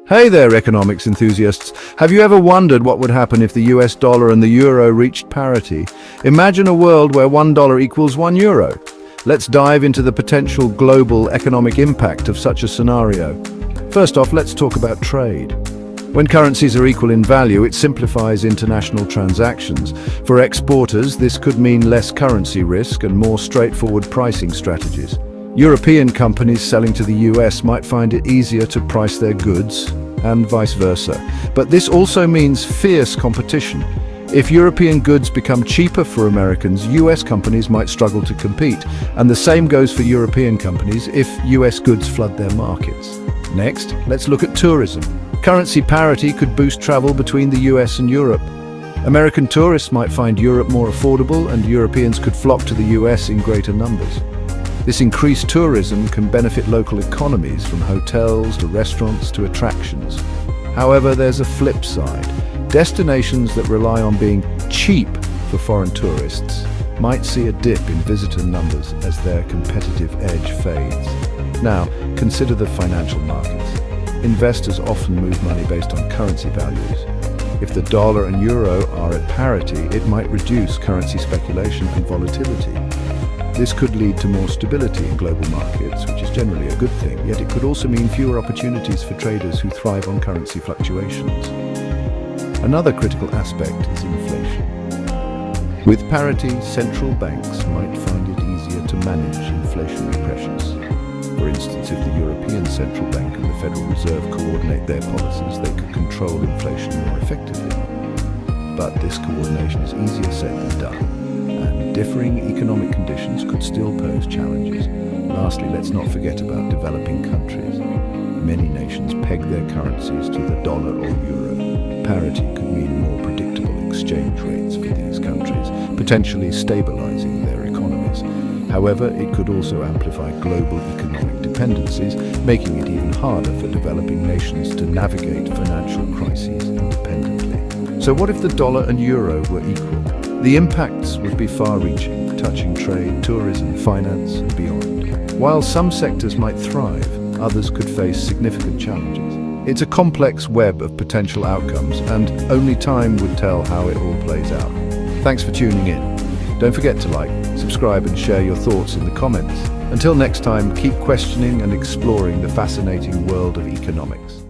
Hey there, economics enthusiasts. Have you ever wondered what would happen if the US dollar and the euro reached parity? Imagine a world where $1 equals €1. Let's dive into the potential global economic impact of such a scenario. First off, let's talk about trade. When currencies are equal in value, it simplifies international transactions. For exporters, this could mean less currency risk and more straightforward pricing strategies. European companies selling to the US might find it easier to price their goods, and vice versa. But this also means fierce competition. If European goods become cheaper for Americans, US companies might struggle to compete, and the same goes for European companies if US goods flood their markets. Next, let's look at tourism. Currency parity could boost travel between the US and Europe. American tourists might find Europe more affordable, and Europeans could flock to the US in greater numbers. This increased tourism can benefit local economies, from hotels to restaurants to attractions. However, there's a flip side. Destinations that rely on being cheap for foreign tourists might see a dip in visitor numbers as their competitive edge fades. Now, consider the financial markets. Investors often move money based on currency values. If the dollar and euro are at parity, it might reduce currency speculation and volatility. This could lead to more stability in global markets, which is generally a good thing, yet it could also mean fewer opportunities for traders who thrive on currency fluctuations. Another critical aspect is inflation. With parity, central banks might find it easier to manage inflationary pressures. For instance, if the European Central Bank and the Federal Reserve coordinate their policies, they could control inflation more effectively. But this coordination is easier said than done. Differing economic conditions could still pose challenges. Lastly, let's not forget about developing countries. Many nations peg their currencies to the dollar or euro. Parity could mean more predictable exchange rates for these countries, potentially stabilizing their economies. However, it could also amplify global economic dependencies, making it even harder for developing nations to navigate financial crises independently. So what if the dollar and euro were equal? The impacts would be far-reaching, touching trade, tourism, finance, and beyond. While some sectors might thrive, others could face significant challenges. It's a complex web of potential outcomes, and only time would tell how it all plays out. Thanks for tuning in. Don't forget to like, subscribe, and share your thoughts in the comments. Until next time, keep questioning and exploring the fascinating world of economics.